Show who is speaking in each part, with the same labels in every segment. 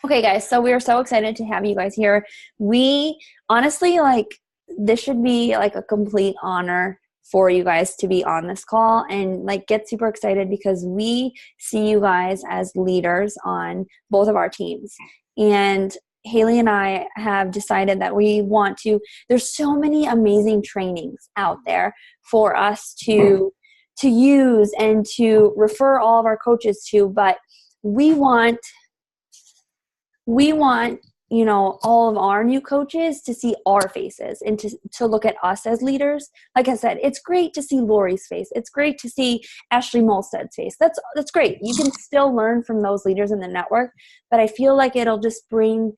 Speaker 1: Okay, guys, so we are so excited to have you guys here. We honestly, this should be like a complete honor for you guys to be on this call and get super excited because we see you guys as leaders on both of our teams. And Haley and I have decided that we want to, there's so many amazing trainings out there for us to use and to refer all of our coaches to, but we want all of our new coaches to see our faces and to look at us as leaders. Like I said, it's great to see Lori's face. It's great to see Ashley Molsted's face. That's great. You can still learn from those leaders in the network, but I feel like it'll just bring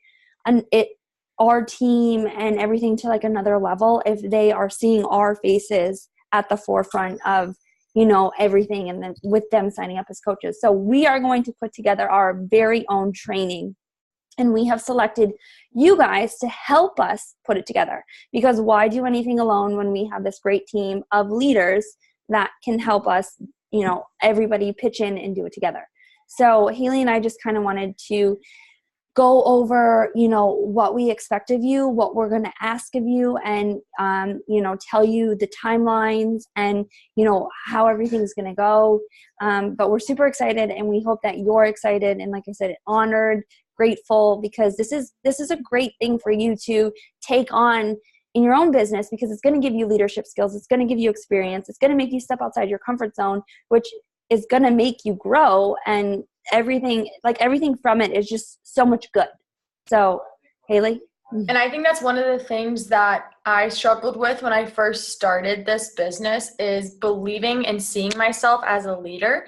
Speaker 1: our team and everything to another level if they are seeing our faces at the forefront of everything, and then with them signing up as coaches. So we are going to put together our very own training. And we have selected you guys to help us put it together, because why do anything alone when we have this great team of leaders that can help us, everybody pitch in and do it together. So Haley and I just kind of wanted to go over, what we expect of you, what we're going to ask of you, and, tell you the timelines and, how everything's going to go. But we're super excited, and we hope that you're excited. And like I said, honored, grateful, because this is a great thing for you to take on in your own business, because it's going to give you leadership skills. It's going to give you experience. It's going to make you step outside your comfort zone, which is going to make you grow, and everything from it is just so much good. So Haley.
Speaker 2: And I think that's one of the things that I struggled with when I first started this business, is believing and seeing myself as a leader,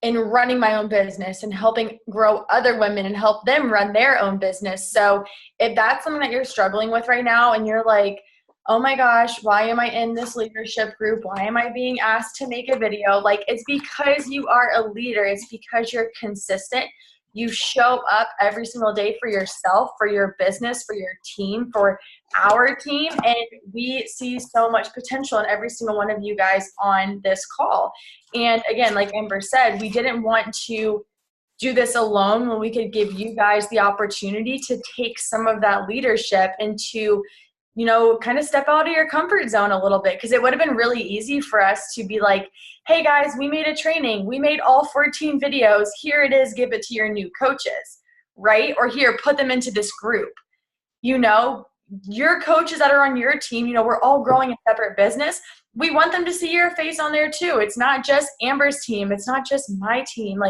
Speaker 2: in running my own business and helping grow other women and help them run their own business. So if that's something that you're struggling with right now and you're like, oh my gosh, why am I in this leadership group? Why am I being asked to make a video? It's because you are a leader. It's because you're consistent. You show up every single day for yourself, for your business, for your team, for our team. And we see so much potential in every single one of you guys on this call. And again, like Amber said, we didn't want to do this alone when we could give you guys the opportunity to take some of that leadership and to kind of step out of your comfort zone a little bit, because it would have been really easy for us to be like, hey guys, we made a training. We made all 14 videos. Here it is. Give it to your new coaches, right? Or here, put them into this group. Your coaches that are on your team, we're all growing a separate business. We want them to see your face on there too. It's not just Amber's team. It's not just my team.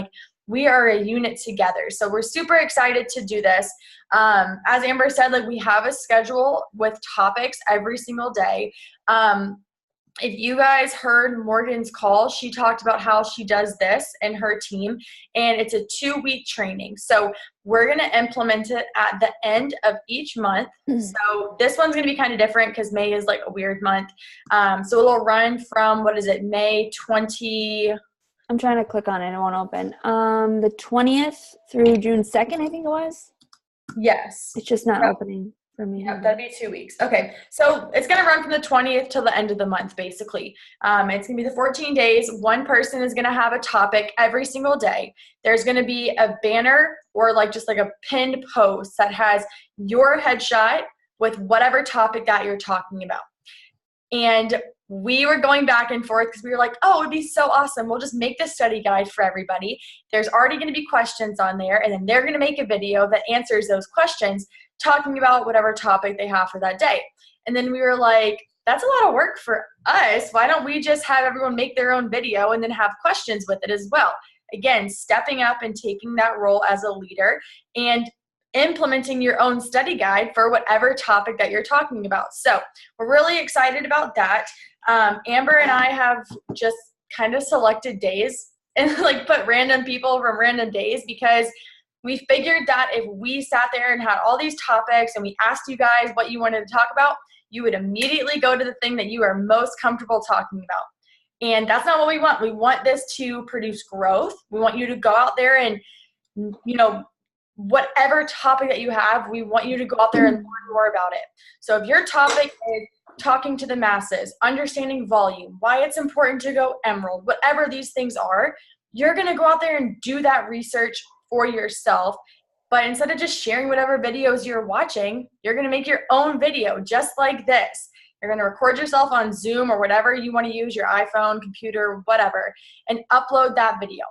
Speaker 2: We are a unit together. So we're super excited to do this. As Amber said, we have a schedule with topics every single day. If you guys heard Morgan's call, she talked about how she does this and her team, and it's a 2-week training. So we're going to implement it at the end of each month. So this one's going to be kind of different because May is a weird month. So it'll run from, May 20.
Speaker 1: I'm trying to click on it. It won't open. The 20th through June 2nd, I think it was.
Speaker 2: Yes.
Speaker 1: It's just not opening for me.
Speaker 2: Yep, that'd be 2 weeks. Okay. So it's going to run from the 20th till the end of the month, basically. It's going to be the 14 days. One person is going to have a topic every single day. There's going to be a banner or just a pinned post that has your headshot with whatever topic that you're talking about. And we were going back and forth because we were like, oh, it would be so awesome. We'll just make this study guide for everybody. There's already going to be questions on there, and then they're going to make a video that answers those questions, talking about whatever topic they have for that day. And then we were like, that's a lot of work for us. Why don't we just have everyone make their own video and then have questions with it as well? Again, stepping up and taking that role as a leader and implementing your own study guide for whatever topic that you're talking about. So we're really excited about that. Amber and I have just kind of selected days and put random people from random days, because we figured that if we sat there and had all these topics and we asked you guys what you wanted to talk about, you would immediately go to the thing that you are most comfortable talking about. And that's not what we want. We want this to produce growth. We want you to go out there and, whatever topic that you have, we want you to go out there and learn more about it. So if your topic is talking to the masses, understanding volume, why it's important to go Emerald, whatever these things are, you're going to go out there and do that research for yourself But instead of just sharing whatever videos you're watching, you're going to make your own video just like this. You're going to record yourself on Zoom or whatever you want to use, your iPhone, computer, whatever, and upload that video.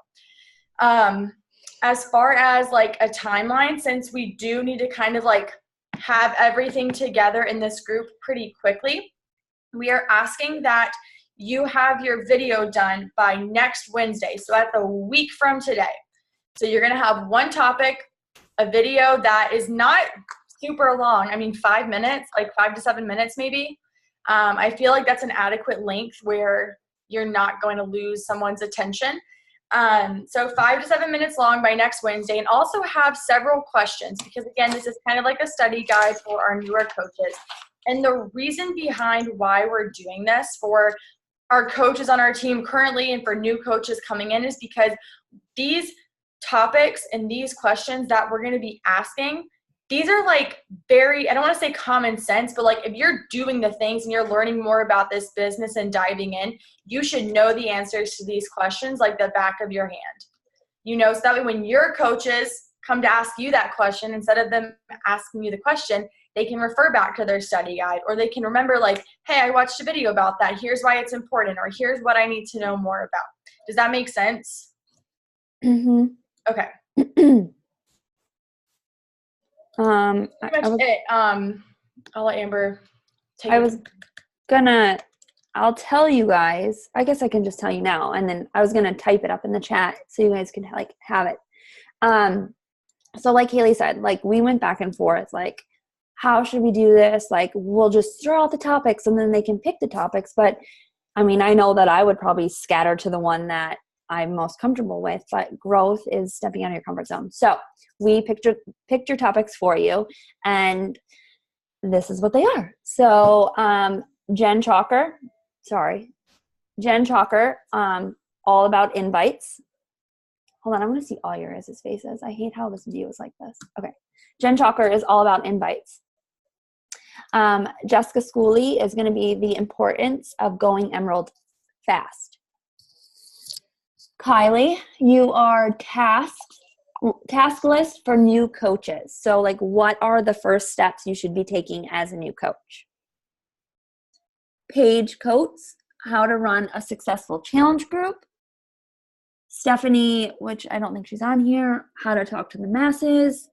Speaker 2: As far as like a timeline, since we do need to kind of like have everything together in this group pretty quickly, we are asking that you have your video done by next Wednesday. So that's a week from today. So you're going to have one topic, a video that is not super long. I mean, 5 minutes, like 5 to 7 minutes maybe. I feel like that's an adequate length where you're not going to lose someone's attention. So 5 to 7 minutes long by next Wednesday, and also have several questions, because again, this is kind of like a study guide for our newer coaches. And the reason behind why we're doing this for our coaches on our team currently and for new coaches coming in is because these topics and these questions that we're going to be asking, these are like very, I don't want to say common sense, but like if you're doing the things and you're learning more about this business and diving in, you should know the answers to these questions like the back of your hand. You know, so that way when your coaches come to ask you that question, instead of them asking you the question, they can refer back to their study guide, or they can remember like, hey, I watched a video about that. Here's why it's important, or here's what I need to know more about. Does that make sense?
Speaker 1: Mm-hmm.
Speaker 2: Okay. I'll let Amber take it.
Speaker 1: I'll tell you guys, I guess I can just tell you now, and then I was going to type it up in the chat so you guys can like have it. So like Haley said, like we went back and forth, like, how should we do this? Like, we'll just throw out the topics and then they can pick the topics. But I mean, I know that I would probably scatter to the one that I'm most comfortable with, but growth is stepping out of your comfort zone. So we picked your topics for you, and this is what they are. So Jen Chalker, all about invites. Hold on, I want to see all your guys' faces. I hate how this view is like this. Okay. Jen Chalker is all about invites. Jessica Schooley is going to be the importance of going Emerald fast. Kylie, you are task list for new coaches. So like, what are the first steps you should be taking as a new coach? Paige Coates, how to run a successful challenge group. Stephanie, which I don't think she's on here, how to talk to the masses.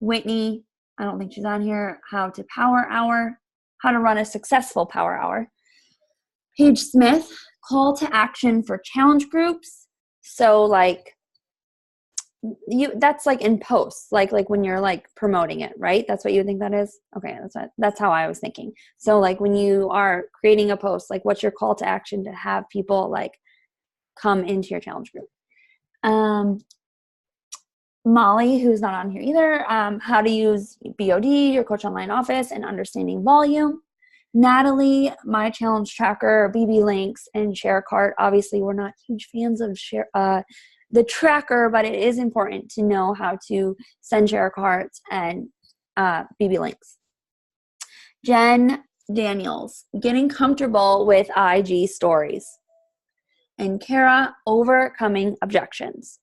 Speaker 1: Whitney, I don't think she's on here, how to power hour, how to run a successful power hour. Paige Smith, call to action for challenge groups. So like that's like in posts, like when you're like promoting it, right? That's what you think that is? Okay, that's how I was thinking. So like when you are creating a post, like what's your call to action to have people like come into your challenge group? Molly, who's not on here either, how to use BOD, your Coach Online Office, and understanding volume. Natalie, my challenge tracker, BB links, and ShareCart. Obviously, we're not huge fans of the tracker, but it is important to know how to send ShareCarts and BB links. Jen Daniels, getting comfortable with IG stories. And Kara, overcoming objections.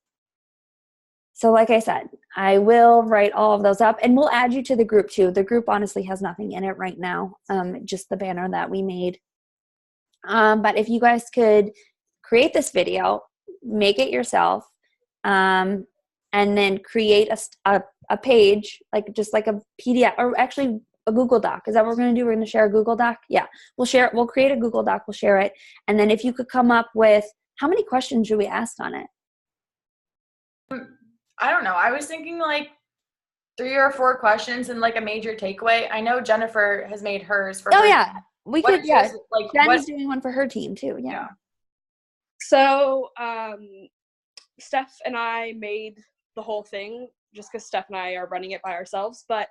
Speaker 1: So like I said, I will write all of those up, and we'll add you to the group too. The group honestly has nothing in it right now, just the banner that we made. But if you guys could create this video, make it yourself, and then create a page, like just like a PDF, or actually a Google Doc. Is that what we're going to do? We're going to share a Google Doc? Yeah, we'll create a Google Doc, we'll share it. And then if you could come up with, how many questions should we ask on it?
Speaker 2: I don't know. I was thinking like 3 or 4 questions and like a major takeaway. I know Jennifer has made hers for her.
Speaker 1: Yeah. We could, yeah.
Speaker 2: Like,
Speaker 1: Jen's doing one for her team too. Yeah.
Speaker 3: So Steph and I made the whole thing just because Steph and I are running it by ourselves, but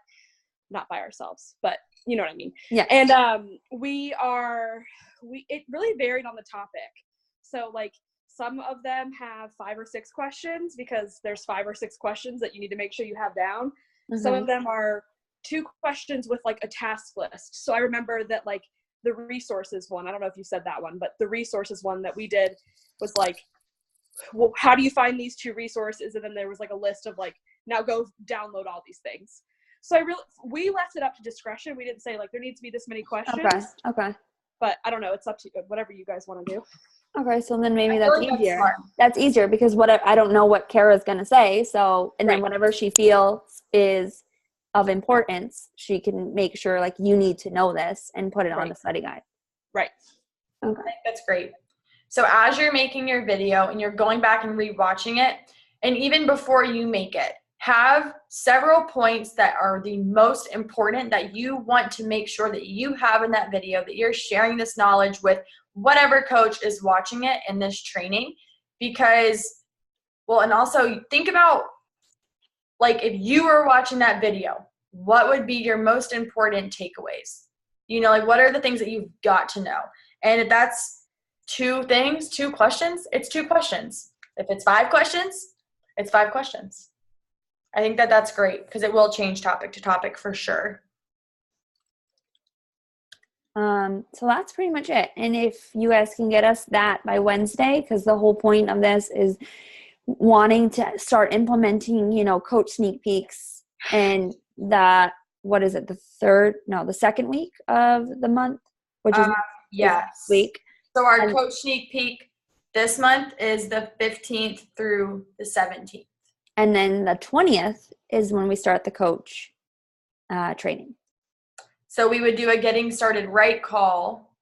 Speaker 3: not by ourselves, but you know what I mean?
Speaker 1: Yeah.
Speaker 3: And it really varied on the topic. So like some of them have 5 or 6 questions because there's 5 or 6 questions that you need to make sure you have down. Mm-hmm. Some of them are 2 questions with like a task list. So I remember that like the resources one, I don't know if you said that one, but the resources one that we did was like, well, how do you find these 2 resources? And then there was like a list of like now go download all these things. So we left it up to discretion. We didn't say like there needs to be this many questions.
Speaker 1: Okay.
Speaker 3: But I don't know. It's up to whatever you guys want to do.
Speaker 1: Okay, so then maybe that's easier. That's easier because I don't know what Kara's going to say. So, and then whatever she feels is of importance, she can make sure like you need to know this and put it on the study guide.
Speaker 3: Right.
Speaker 1: Okay.
Speaker 2: I think that's great. So as you're making your video and you're going back and rewatching it, and even before you make it, have several points that are the most important that you want to make sure that you have in that video, that you're sharing this knowledge with whatever coach is watching it in this training. Because, well, and also think about, like, if you were watching that video, what would be your most important takeaways? You know, like, what are the things that you've got to know? And if that's 2 questions, it's 2 questions. If it's 5 questions, it's 5 questions. I think that that's great because it will change topic to topic for sure.
Speaker 1: So that's pretty much it. And if you guys can get us that by Wednesday, because the whole point of this is wanting to start implementing, you know, coach sneak peeks and the second week of the month, which is
Speaker 2: yes.
Speaker 1: week.
Speaker 2: So our coach sneak peek this month is the 15th through the 17th.
Speaker 1: And then the 20th is when we start the coach training.
Speaker 2: So we would do a getting started right call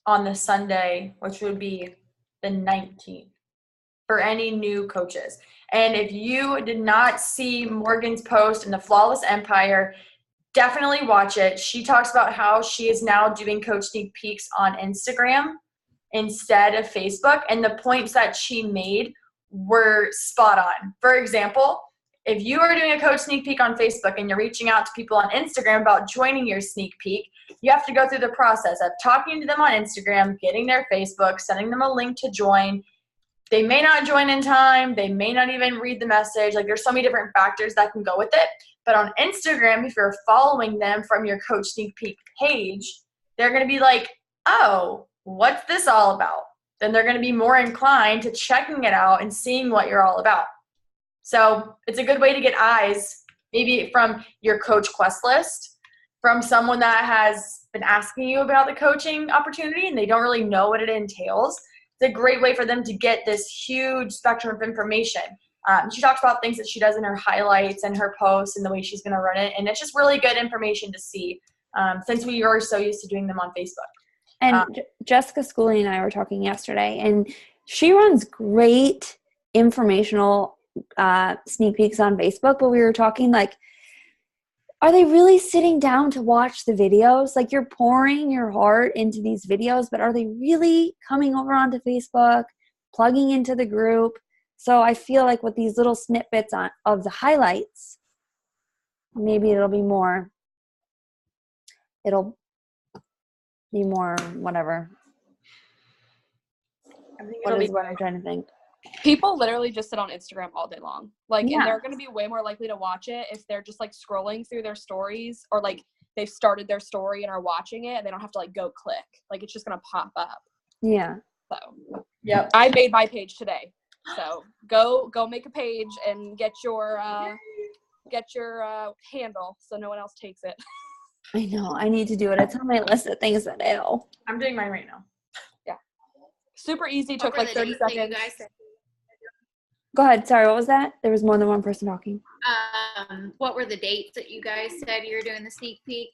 Speaker 2: on the Sunday, which would be the 19th for any new coaches. And if you did not see Morgan's post in the Flawless Empire, definitely watch it. She talks about how she is now doing coach sneak peeks on Instagram instead of Facebook. And the points that she made were spot on. For example, if you are doing a coach sneak peek on Facebook and you're reaching out to people on Instagram about joining your sneak peek, you have to go through the process of talking to them on Instagram, getting their Facebook, sending them a link to join. They may not join in time. They may not even read the message. Like, there's so many different factors that can go with it. But on Instagram, if you're following them from your coach sneak peek page, they're going to be like, oh, what's this all about? Then they're going to be more inclined to checking it out and seeing what you're all about. So it's a good way to get eyes, maybe from your coach quest list, from someone that has been asking you about the coaching opportunity and they don't really know what it entails. It's a great way for them to get this huge spectrum of information. She talks about things that she does in her highlights and her posts and the way she's going to run it. And it's just really good information to see since we are so used to doing them on Facebook.
Speaker 1: And Jessica Schooley and I were talking yesterday, and she runs great informational sneak peeks on Facebook, but we were talking like, are they really sitting down to watch the videos? Like, you're pouring your heart into these videos, but are they really coming over onto Facebook, plugging into the group? So I feel like with these little snippets of the highlights, maybe it'll be more whatever. What I'm trying to think.
Speaker 3: People literally just sit on Instagram all day long. Like, and they're going to be way more likely to watch it if they're just like scrolling through their stories, or like they've started their story and are watching it and they don't have to like go click. Like, it's just going to pop up.
Speaker 1: Yeah.
Speaker 3: So, yep. I made my page today. So go make a page and get your handle so no one else takes it.
Speaker 1: I know. I need to do it. It's on my list of things to do.
Speaker 2: I'm doing mine right now.
Speaker 3: Yeah. Super easy. Took like 30 seconds.
Speaker 1: Go ahead. Sorry, what was that? There was more than one person talking.
Speaker 4: What were the dates that you guys said you were doing the sneak peek?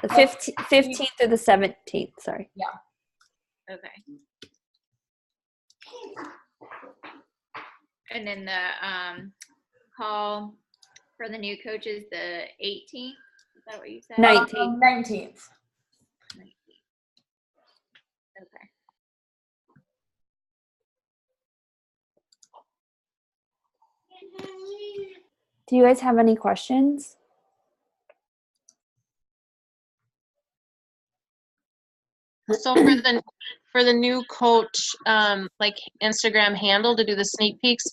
Speaker 1: The 15th through the 17th. Sorry.
Speaker 4: Yeah. Okay. And then the call for the new coaches, the 18th. Is that what you said?
Speaker 2: 19th.
Speaker 4: Okay.
Speaker 1: Do you guys have any questions?
Speaker 5: So for the new coach, like Instagram handle to do the sneak peeks,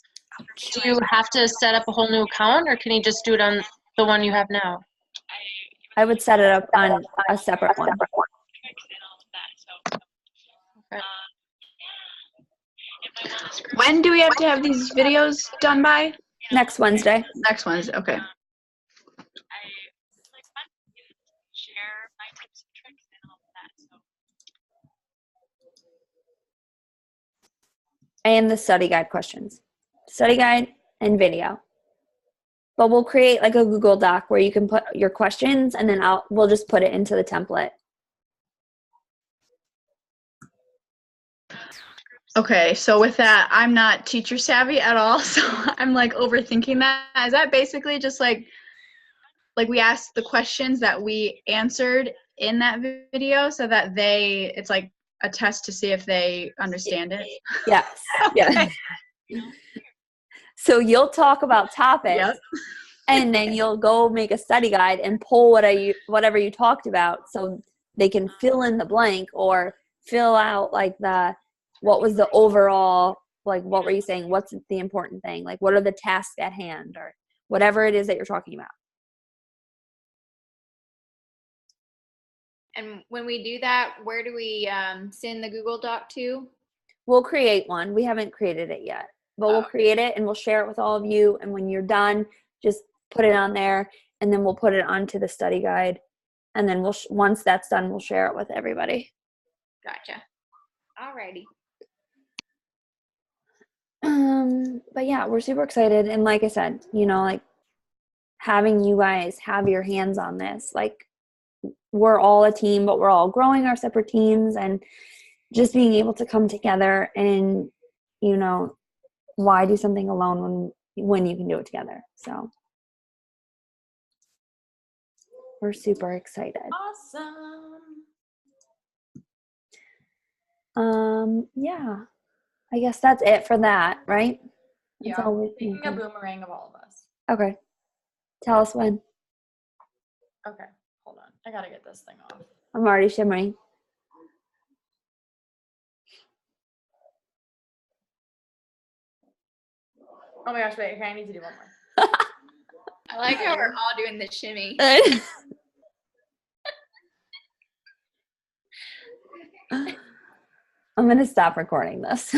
Speaker 5: do you have to set up a whole new account, or can you just do it on the one you have now?
Speaker 1: I would set it up on a separate one.
Speaker 5: Okay.
Speaker 6: When do we have to have these videos done by?
Speaker 1: Next Wednesday.
Speaker 6: Next Wednesday. Okay.
Speaker 1: And the study guide questions. Study guide and video. But we'll create like a Google Doc where you can put your questions, and then we'll just put it into the template.
Speaker 6: Okay, so with that, I'm not teacher savvy at all, so I'm like overthinking that. Is that basically just like we asked the questions that we answered in that video so that it's like a test to see if they understand it?
Speaker 1: Yes.
Speaker 6: Okay.
Speaker 1: Yeah. So you'll talk about topics,
Speaker 6: Yep.
Speaker 1: and then you'll go make a study guide and pull whatever you talked about, so they can fill in the blank or fill out like what was the overall, like what were you saying? What's the important thing? Like what are the tasks at hand, or whatever it is that you're talking about.
Speaker 4: And when we do that, where do we send the Google Doc to?
Speaker 1: We'll create one. We haven't created it yet, but we'll create it and we'll share it with all of you. And when you're done, just put it on there, and then we'll put it onto the study guide. And then once that's done, we'll share it with everybody.
Speaker 4: Gotcha. Alrighty.
Speaker 1: But yeah, we're super excited. And like I said, like having you guys have your hands on this, like we're all a team, but we're all growing our separate teams, and just being able to come together and, why do something alone when you can do it together? So we're super excited.
Speaker 2: Awesome.
Speaker 1: Yeah, I guess that's it for that, right? That's
Speaker 2: Yeah,
Speaker 1: all we're
Speaker 2: making a
Speaker 1: thinking.
Speaker 2: boomerang of all of us.
Speaker 1: Okay. Tell us when.
Speaker 2: Okay, hold on. I gotta get this thing off.
Speaker 1: I'm already shimmering.
Speaker 2: Oh my gosh, wait, okay, I need to do one more.
Speaker 4: I like how we're all doing the shimmy.
Speaker 1: I'm going to stop recording this.